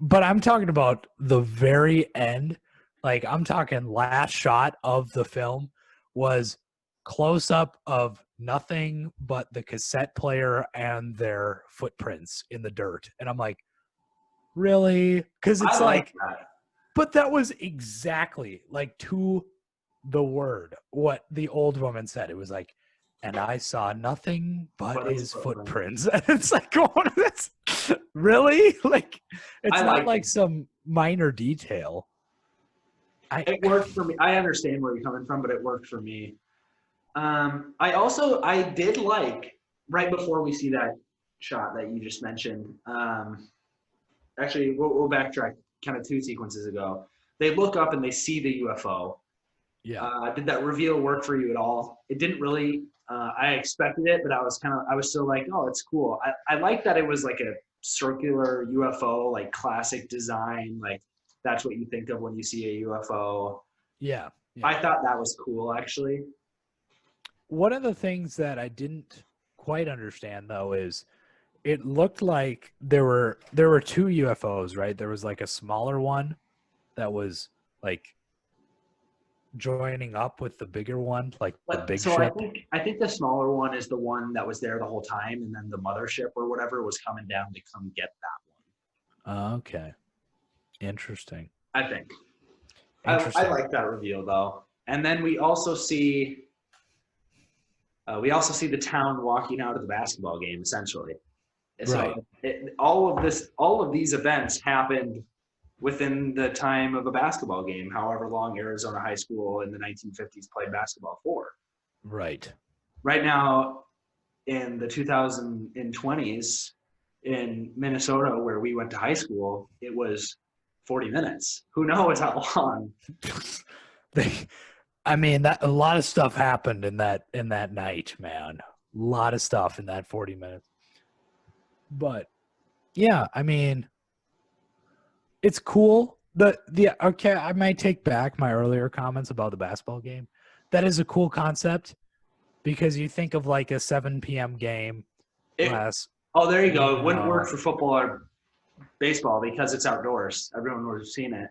S2: but I'm talking about the very end. Like, I'm talking last shot of the film was close up of nothing but the cassette player and their footprints in the dirt. And I'm like, really? Because it's like
S3: that.
S2: But that was exactly like to the word what the old woman said. It was like, and I saw nothing but his footprints. And it's like, going, that's really like, it's not like some minor detail.
S3: It worked for me. I understand where you're coming from, but it worked for me. I did like right before we see that shot that you just mentioned. Actually, we'll backtrack kind of 2 sequences ago. They look up and they see the UFO.
S2: Yeah.
S3: Did that reveal work for you at all? It didn't really. I expected it, but I was still like, oh, it's cool. I like that it was like a circular UFO, like classic design, like that's what you think of when you see a UFO.
S2: Yeah.
S3: I thought that was cool, actually.
S2: one of the things that I didn't quite understand though is it looked like there were two UFOs, right? There was like a smaller one that was like joining up with the bigger one, like the
S3: But
S2: big
S3: so
S2: ship.
S3: I think the smaller one is the one that was there the whole time, and then the mothership or whatever was coming down to come get that one.
S2: Okay. Interesting.
S3: I think.
S2: Interesting.
S3: I like that reveal though. And then we also see the town walking out of the basketball game essentially.
S2: Right.
S3: So all of these events happened within the time of a basketball game, however long Arizona high school in the 1950s played basketball for.
S2: Right.
S3: Right now, in the 2020s in Minnesota, where we went to high school, it was 40 minutes. Who knows how long?
S2: I mean, that a lot of stuff happened in that night, man. A lot of stuff in that 40 minutes. But yeah, I mean, it's cool. Okay, I might take back my earlier comments about the basketball game. That is a cool concept because you think of like a 7 p.m. game.
S3: Oh, there you go. It wouldn't work for football or baseball because it's outdoors. Everyone would have seen it.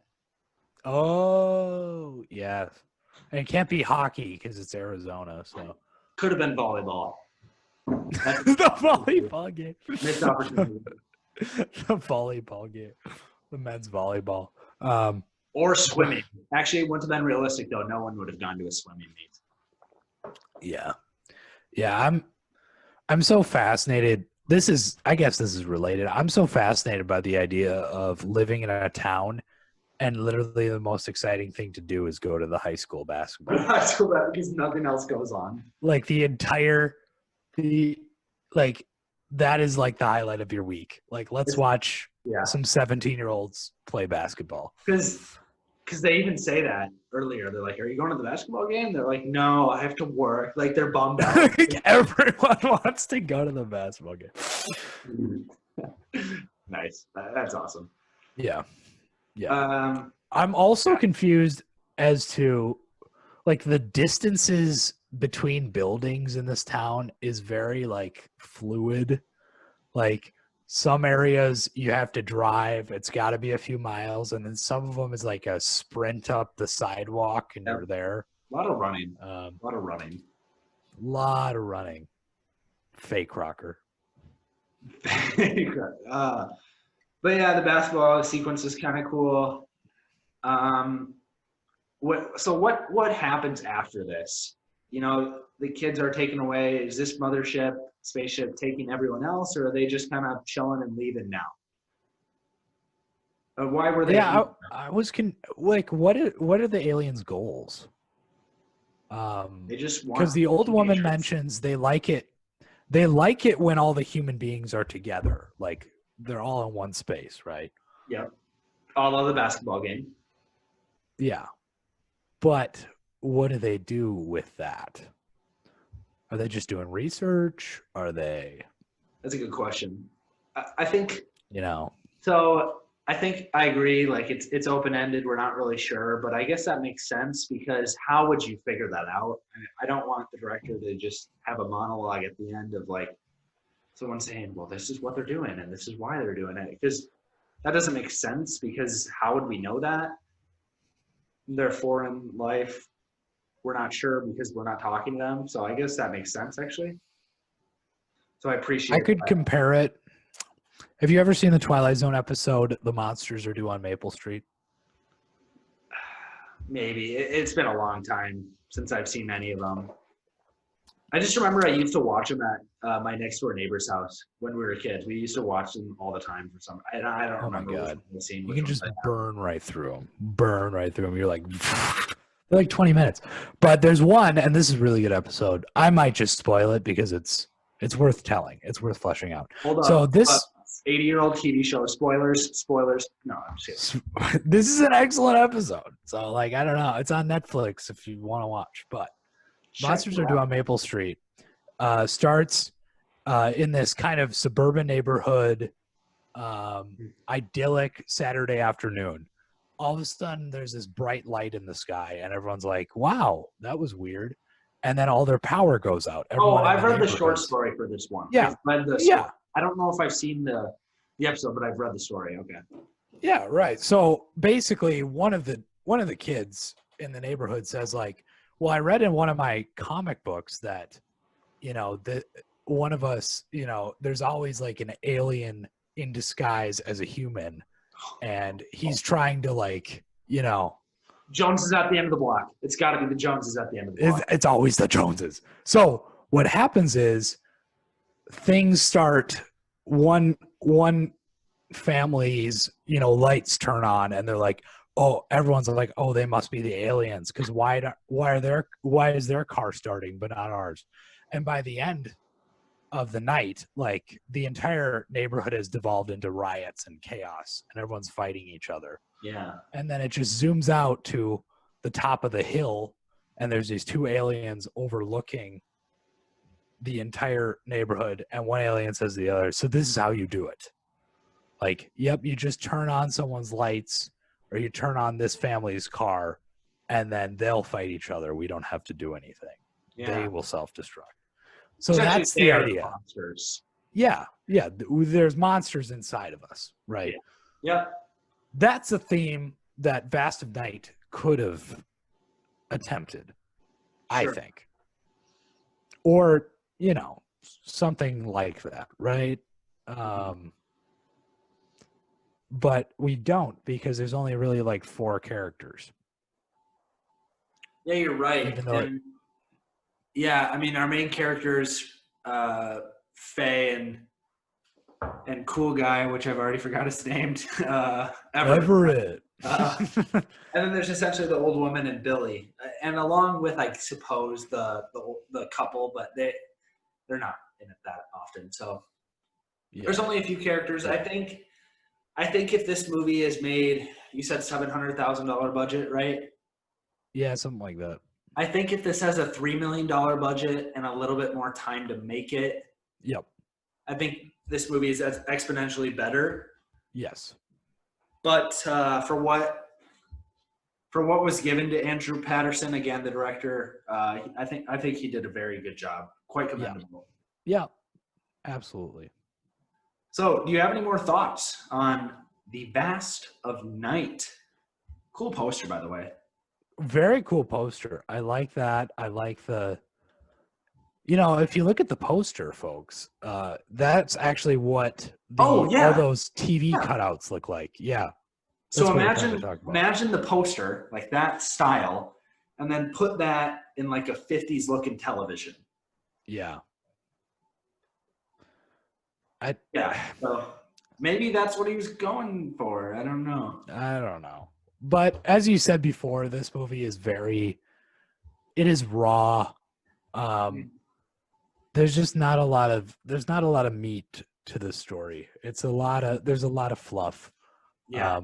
S2: Oh, yeah. And it can't be hockey because it's Arizona. So
S3: Could have been volleyball.
S2: the volleyball game.
S3: Missed opportunity.
S2: The volleyball game. The men's volleyball.
S3: Or swimming. Actually, it wouldn't have been realistic though. No one would have gone to a swimming meet.
S2: Yeah. Yeah, I'm so fascinated. I guess this is related. I'm so fascinated by the idea of living in a town and literally the most exciting thing to do is go to the high school basketball.
S3: Because nothing else goes on.
S2: Like that is like the highlight of your week. Like let's watch some 17-year-olds play basketball.
S3: Because they even say that earlier. They're like, "Are you going to the basketball game?" They're like, "No, I have to work." Like they're bummed out.
S2: Everyone wants to go to the basketball game.
S3: Nice. That's awesome.
S2: Yeah. Yeah. I'm also confused as to like the distances between buildings in this town is very like fluid. Like some areas you have to drive, it's got to be a few miles, and then some of them is like a sprint up the sidewalk and you're there.
S3: A lot of running. A lot of running.
S2: Fake rocker.
S3: But yeah, the basketball sequence is kind of cool. What happens after this? You know, the kids are taken away. Is this mothership, spaceship taking everyone else, or are they just kind of chilling and leaving now? Why were they?
S2: Yeah, I was like, what are the aliens' goals?
S3: They just want
S2: because the old woman mentions they like it. They like it when all the human beings are together, like they're all in one space, right?
S3: Yep. All of the basketball game.
S2: Yeah. But what do they do with that? Are they just doing research? Are they?
S3: That's a good question. I think,
S2: So
S3: I think I agree. Like it's open-ended. We're not really sure, but I guess that makes sense because how would you figure that out? I don't want the director to just have a monologue at the end of like someone saying, well, this is what they're doing and this is why they're doing it. Because that doesn't make sense because how would we know that? Their foreign life, we're not sure because we're not talking to them. So I guess that makes sense actually. So I appreciate
S2: I could compare it. Have you ever seen the Twilight Zone episode, The Monsters Are Due on Maple Street?
S3: Maybe. It's been a long time since I've seen any of them. I just remember I used to watch them at my next door neighbor's house when we were kids. We used to watch them all the time for some. I don't remember.
S2: Oh my God.
S3: The scene
S2: You can just burn right through them. Burn right through them. You're like, they're like 20 minutes. But there's one, and this is a really good episode. I might just spoil it because it's worth telling. It's worth fleshing out.
S3: Hold on.
S2: So this
S3: 80-year-old TV show. Spoilers. No, I'm just kidding.
S2: This is an excellent episode. So like, I don't know. It's on Netflix if you want to watch. But Monsters Are Due on Maple Street starts in this kind of suburban neighborhood, idyllic Saturday afternoon. All of a sudden, there's this bright light in the sky, and everyone's like, wow, that was weird. and then all their power goes out.
S3: Oh,
S2: Everyone in
S3: I've read the short
S2: neighborhoods-
S3: story for this one.
S2: Yeah.
S3: I've read the
S2: Yeah.
S3: story. I don't know if I've seen the episode, but I've read the story. Okay.
S2: Yeah, right. So basically, one of the kids in the neighborhood says like, "Well, I read in one of my comic books that, that one of us, there's always like an alien in disguise as a human, and he's trying to like,
S3: Jones is at the end of the block. It's got to be the Joneses at the end of the block.
S2: it's always the Joneses." So what happens is things start one family's lights turn on and they're like, oh, everyone's like, oh, they must be the aliens because why is their car starting but not ours? And by the end of the night, like the entire neighborhood has devolved into riots and chaos and everyone's fighting each other.
S3: Yeah.
S2: And then it just zooms out to the top of the hill and there's these two aliens overlooking the entire neighborhood, and one alien says to the other, so this is how you do it. Like, yep, you just turn on someone's lights or you turn on this family's car and then they'll fight each other. We don't have to do anything.
S3: Yeah.
S2: They will self-destruct. So
S3: Essentially,
S2: that's the
S3: they are
S2: idea.
S3: monsters.
S2: Yeah. There's monsters inside of us, right?
S3: Yep.
S2: That's a theme that Vast of Night could have attempted, I
S3: Sure.
S2: think. Or, something like that, right? But we don't because there's only really like 4 characters.
S3: Yeah, you're right.
S2: Even though
S3: I mean, our main characters, Faye and cool guy, which I've already forgot his name,
S2: Everett.
S3: And then there's essentially the old woman and Billy, and along with I suppose the couple, but they're not in it that often. So there's only a few characters.
S2: Yeah.
S3: I think if this movie is made, you said $700,000 budget, right?
S2: Yeah, something like that.
S3: I think if this has a $3 million budget and a little bit more time to make it,
S2: Yep.
S3: I think this movie is exponentially better.
S2: Yes.
S3: But for what was given to Andrew Patterson, again, the director, I think he did a very good job. Quite commendable.
S2: Yeah. Absolutely.
S3: So, do you have any more thoughts on The Vast of Night? Cool poster, by the way.
S2: Very cool poster. I like that. I like the, if you look at the poster, folks, that's actually what all those TV cutouts look like. Yeah.
S3: So imagine the poster, like that style, and then put that in like a 50s looking television.
S2: Yeah.
S3: So maybe that's what he was going for. I don't know.
S2: But as you said before, this movie is it is raw. There's just not a lot of meat to the story. There's a lot of fluff.
S3: Yeah.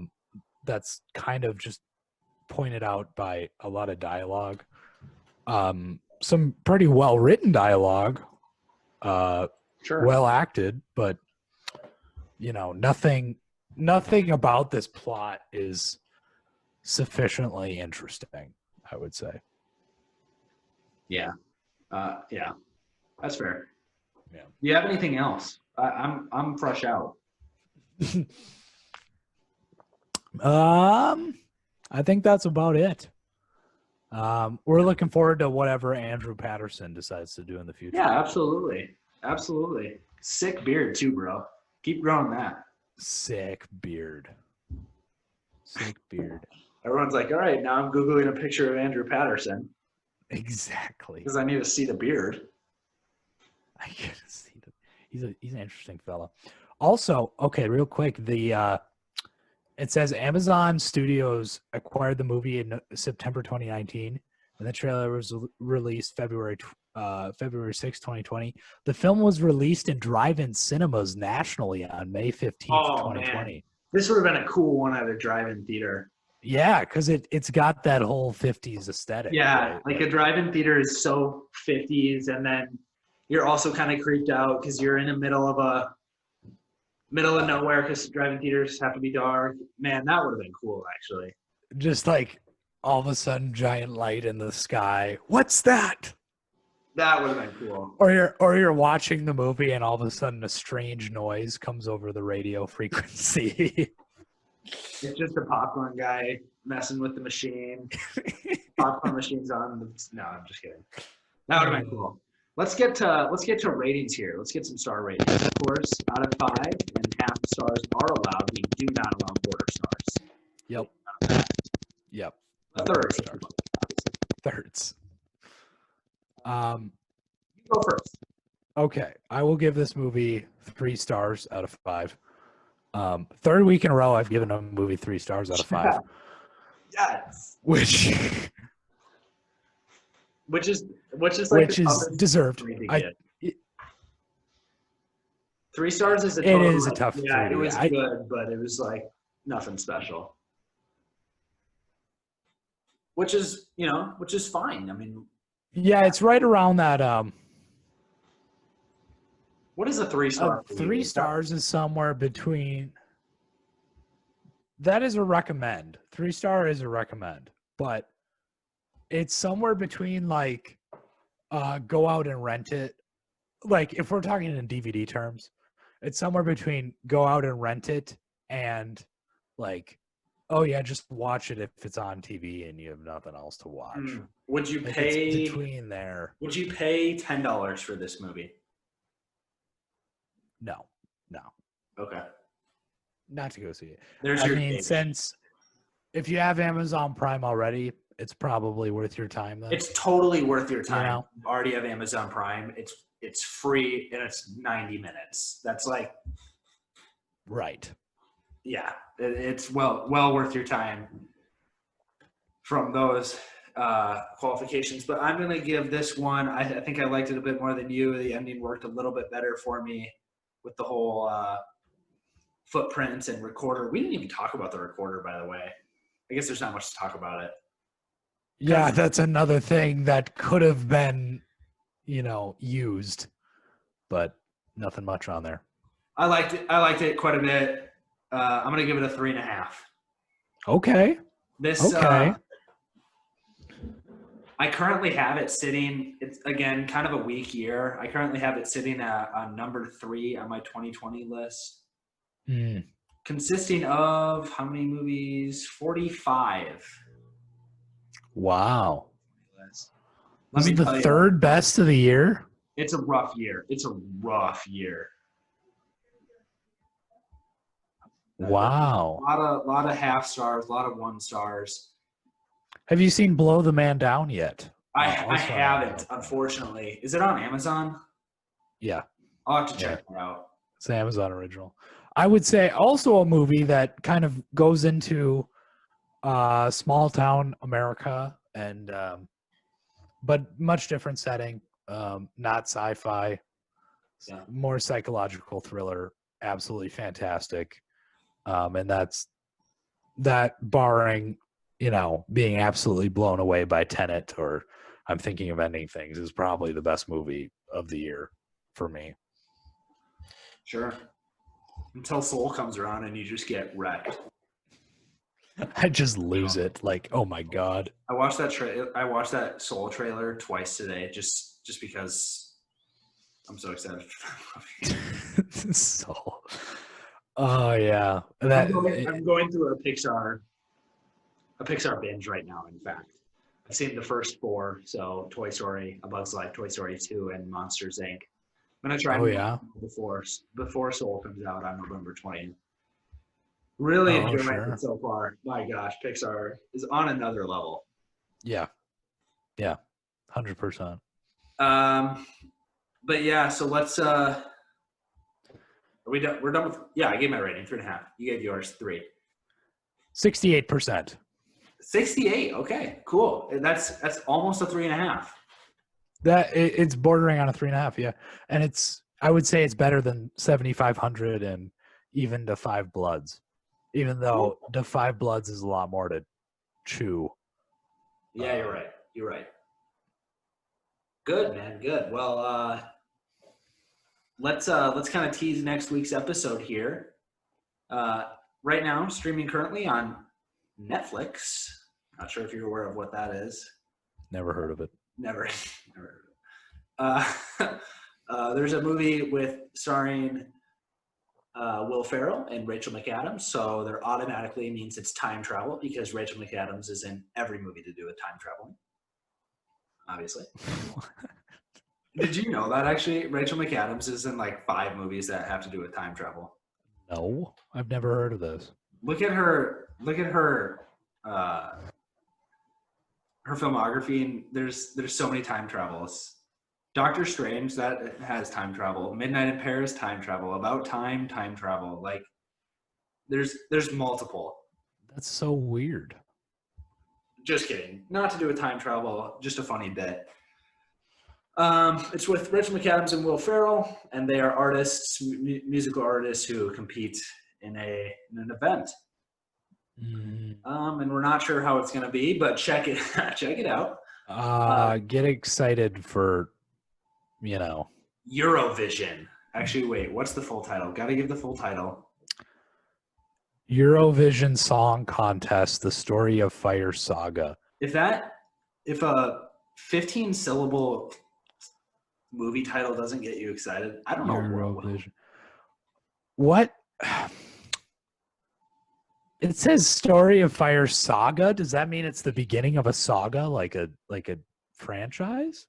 S2: That's kind of just pointed out by a lot of dialogue. Some pretty well written dialogue.
S3: Sure.
S2: Well acted, but nothing about this plot is sufficiently interesting, I would say.
S3: Yeah. That's fair.
S2: Yeah.
S3: Do you have anything else? I'm fresh out.
S2: I think that's about it. We're looking forward to whatever Andrew Patterson decides to do in the future.
S3: Yeah, absolutely. Sick beard too, bro. Keep growing that.
S2: Sick beard.
S3: Everyone's like, all right, now I'm Googling a picture of Andrew Patterson.
S2: Exactly.
S3: Because I need to see the beard.
S2: I gotta see that. He's an interesting fella. Also, okay, real quick, it says Amazon Studios acquired the movie in September 2019, and the trailer was released February 6, 2020. The film was released in drive-in cinemas nationally on May 15th, 2020.
S3: Man. This would have been a cool one at a drive-in theater.
S2: Yeah, because it's got that whole 50s aesthetic.
S3: Yeah,
S2: right?
S3: like a drive-in theater is so 50s, and then you're also kind of creeped out because you're in the middle of nowhere because drive-in theaters have to be dark. Man, that would have been cool, actually.
S2: Just like all of a sudden, giant light in the sky. What's that?
S3: That would have been cool.
S2: Or you're watching the movie and all of a sudden a strange noise comes over the radio frequency.
S3: It's just the popcorn guy messing with the machine. Popcorn machine's on. No, I'm just kidding. That would have been cool. Let's get to ratings here. Let's get some star ratings. Of course, out of 5, and half stars are allowed. We do not allow quarter stars.
S2: Yep. Yep.
S3: Thirds.
S2: Thirds.
S3: You go first.
S2: Okay, I will give this movie 3 stars out of 5. Third week in a row, I've given a movie 3 stars out of 5.
S3: Yes.
S2: Which
S3: is
S2: deserved.
S3: 3 stars is a
S2: it
S3: total.
S2: is a tough.
S3: Yeah,
S2: 3.
S3: it was good, but it was like nothing special. Which is fine. I mean,
S2: yeah, it's right around that.
S3: What is a 3-star?
S2: 3 stars is somewhere between. That is a recommend. 3-star is a recommend, but it's somewhere between like, go out and rent it. Like if we're talking in DVD terms, it's somewhere between go out and rent it and like, oh yeah, just watch it if it's on TV and you have nothing else to watch.
S3: Would you
S2: like
S3: pay
S2: it's between there?
S3: Would you pay $10 for this movie?
S2: No.
S3: Okay.
S2: Not to go see it.
S3: There's
S2: I
S3: your
S2: mean,
S3: gauge.
S2: since if you have Amazon Prime already, it's probably worth your time then.
S3: It's totally worth your time.
S2: You know?
S3: You already have Amazon Prime. It's free and it's 90 minutes. That's like,
S2: right.
S3: yeah, it's well worth your time from those qualifications. But I'm gonna give this one. I think I liked it a bit more than you. The ending worked a little bit better for me with the whole footprints and recorder. We didn't even talk about the recorder, by the way. I guess there's not much to talk about it.
S2: Yeah, that's another thing that could have been, used, but nothing much on there.
S3: I liked it quite a bit. I'm gonna give it a 3.5.
S2: Okay.
S3: I currently have it sitting. It's again kind of a weak year. I currently have it sitting on number 3 on my 2020 list, consisting of how many movies? 45.
S2: Wow.
S3: Let
S2: This
S3: me
S2: is the
S3: tell you,
S2: third best of the year?
S3: it's a rough year.
S2: Wow.
S3: A lot of half stars, a lot of 1 stars.
S2: Have you seen Blow the Man Down yet?
S3: I haven't, unfortunately. Is it on Amazon?
S2: Yeah.
S3: I'll have to check it out.
S2: It's an Amazon original. I would say also a movie that kind of goes into small town America and but much different setting, not sci-fi, more psychological thriller, absolutely fantastic. And that's that barring, being absolutely blown away by Tenet or I'm Thinking of Ending Things is probably the best movie of the year for me.
S3: Sure. Until Soul comes around and you just get wrecked.
S2: I just lose it. Like, oh my God.
S3: I watched that Soul trailer twice today just because I'm so excited.
S2: Soul. Oh yeah.
S3: I'm going through a Pixar binge right now, in fact. I've seen the first 4, so Toy Story, A Bug's Life, Toy Story 2, and Monsters, Inc. I'm going to try before Soul comes out on November 20th. Really enjoying it so far. My gosh, Pixar is on another level.
S2: Yeah. Yeah. 100%.
S3: But yeah, so let's are we done? We're done with I gave my rating 3.5. You gave yours 3.
S2: 68%.
S3: 68. Okay, cool. That's almost a 3.5.
S2: It's bordering on a 3.5, yeah. And I would say it's better than 7,500 and even The Five Bloods. Even though The Five Bloods is a lot more to chew.
S3: Yeah, you're right. Good, man. Good. Well, let's kind of tease next week's episode here. Right now, streaming currently on Netflix. Not sure if you're aware of what that is.
S2: Never heard of it.
S3: Never. Uh, there's a movie with starring Will Ferrell and Rachel McAdams, so there automatically means it's time travel because Rachel McAdams is in every movie to do with time traveling. Obviously. Did you know that actually Rachel McAdams is in like 5 movies that have to do with time travel?
S2: No, I've never heard of this.
S3: Look at her. Look at her. Her filmography, and there's so many time travels. Doctor Strange, that has time travel. Midnight in Paris, time travel. About Time, time travel. Like there's multiple.
S2: That's so weird.
S3: Just kidding. Not to do with time travel. Just a funny bit. It's with Rachel McAdams and Will Ferrell, and they are artists, musical artists who compete in an event. And we're not sure how it's going to be, but check it out.
S2: Get excited for,
S3: Eurovision. Actually, wait, what's the full title? Got to give the full title.
S2: Eurovision Song Contest: The Story of Fire Saga.
S3: If a 15-syllable movie title doesn't get you excited, I don't know.
S2: Eurovision. What? It says Story of Fire Saga. Does that mean it's the beginning of a saga, like a franchise?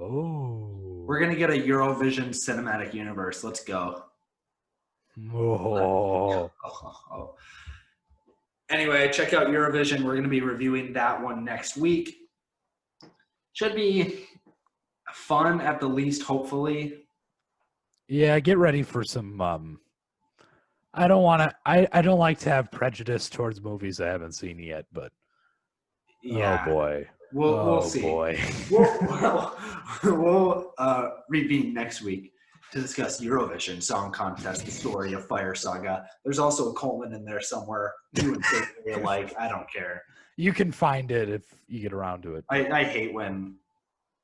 S2: Oh.
S3: We're gonna get a Eurovision cinematic universe. Let's go.
S2: Oh.
S3: Anyway, check out Eurovision. We're gonna be reviewing that one next week. Should be fun at the least, hopefully.
S2: Yeah, get ready for some I don't like to have prejudice towards movies I haven't seen yet, but
S3: yeah.
S2: Oh boy.
S3: We'll see.
S2: Boy.
S3: We'll reconvene next week to discuss Eurovision Song Contest: The Story of Fire Saga. There's also a colon in there somewhere. You and say like, I don't care.
S2: You can find it if you get around to it.
S3: I hate when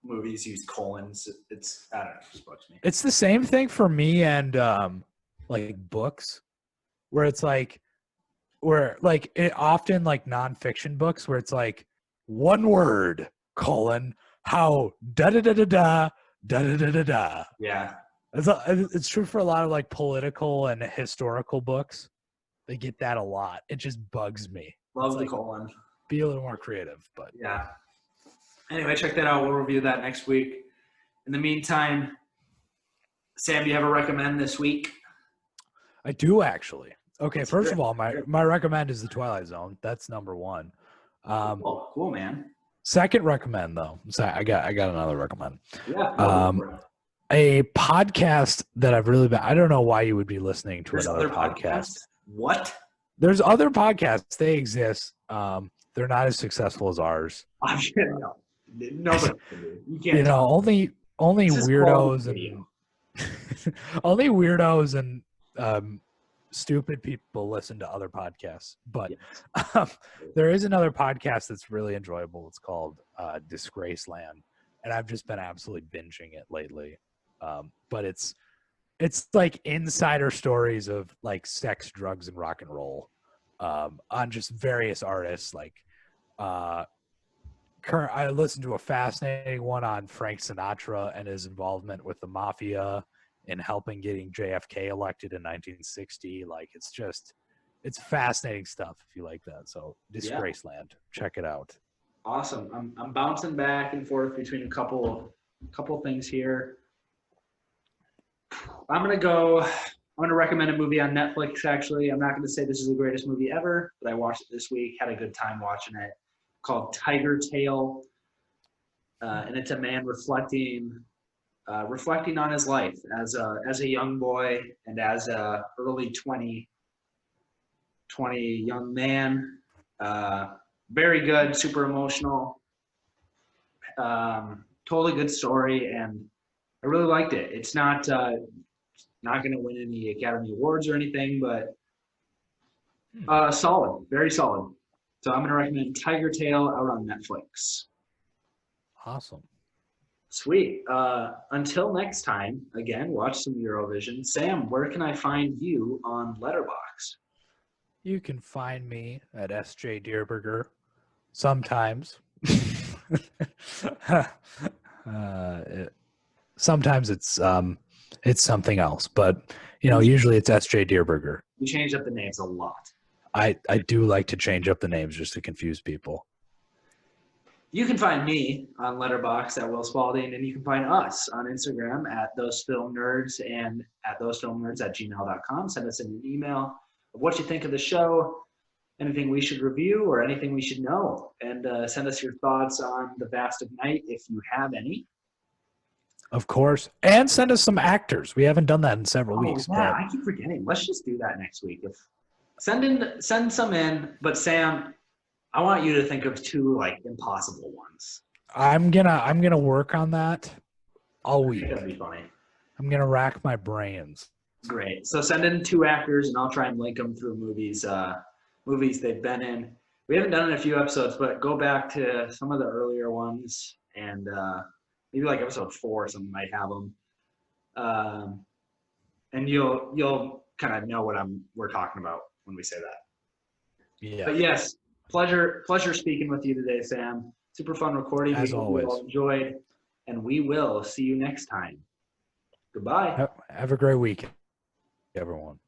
S3: movies use colons. It's, I don't know, it just bugs me.
S2: It's the same thing for me and like books, where it's like, often like nonfiction books where it's like one word colon how da da da da da da da da da da.
S3: Yeah,
S2: it's true for a lot of like political and historical books. They get that a lot. It just bugs me.
S3: love
S2: It's
S3: the
S2: like,
S3: colon.
S2: be a little more creative, but
S3: Yeah. Anyway, check that out. We'll review that next week. In the meantime, Sam, do you have a recommend this week?
S2: I do actually. Okay, first of all, my recommend is The Twilight Zone. That's number one.
S3: Cool, man.
S2: Second recommend though. I got another recommend.
S3: Yeah.
S2: A podcast that I've really been. I don't know why you would be listening to another podcast.
S3: What?
S2: There's other podcasts. They exist. They're not as successful as ours.
S3: I'm kidding. No. Nobody. You can't.
S2: Only weirdos and only weirdos and stupid people listen to other podcasts. But there is another podcast that's really enjoyable. It's called Disgraceland, and I've just been absolutely binging it lately. But it's like insider stories of like sex, drugs, and rock and roll on just various artists. Like I listened to a fascinating one on Frank Sinatra and his involvement with the mafia in helping getting JFK elected in 1960. Like it's fascinating stuff if you like that. So Disgraceland, check it out.
S3: Awesome. I'm bouncing back and forth between a couple things here. I'm gonna recommend a movie on Netflix. Actually, I'm not gonna say this is the greatest movie ever, but I watched it this week. Had a good time watching it. Called Tiger Tail, and it's a man reflecting on his life as a young boy and as a early 20 young man. Very good, super emotional, totally good story, and I really liked it. It's not going to win any Academy Awards or anything, but solid, very solid. So I'm going to recommend Tiger Tail out on Netflix.
S2: Awesome.
S3: Sweet. Until next time, again, watch some Eurovision. Sam, where can I find you on Letterboxd?
S2: You can find me at sjdierberger sometimes. Sometimes it's something else, but usually it's sjdierberger.
S3: We changed up the names a lot.
S2: I do like to change up the names just to confuse people.
S3: You can find me on Letterboxd at willspalding, and you can find us on Instagram at thosefilmnerds and at thosefilmnerds@gmail.com. Send us an email of what you think of the show, anything we should review, or anything we should know. And send us your thoughts on The Vast of Night if you have any.
S2: Of course. And send us some actors. We haven't done that in several weeks.
S3: Yeah, I keep forgetting. Let's just do that next week. Send some in, but Sam, I want you to think of 2 like impossible ones.
S2: I'm gonna work on that all week.
S3: That'd be funny.
S2: I'm gonna rack my brains.
S3: Great. So send in 2 actors, and I'll try and link them through movies they've been in. We haven't done it in a few episodes, but go back to some of the earlier ones, and maybe like episode 4, something might have them, and you'll kind of know what we're talking about when we say that.
S2: Yeah.
S3: But yes, pleasure speaking with you today, Sam. Super fun recording.
S2: As always.
S3: We all enjoyed, and we will see you next time. Goodbye.
S2: Have a great week, everyone.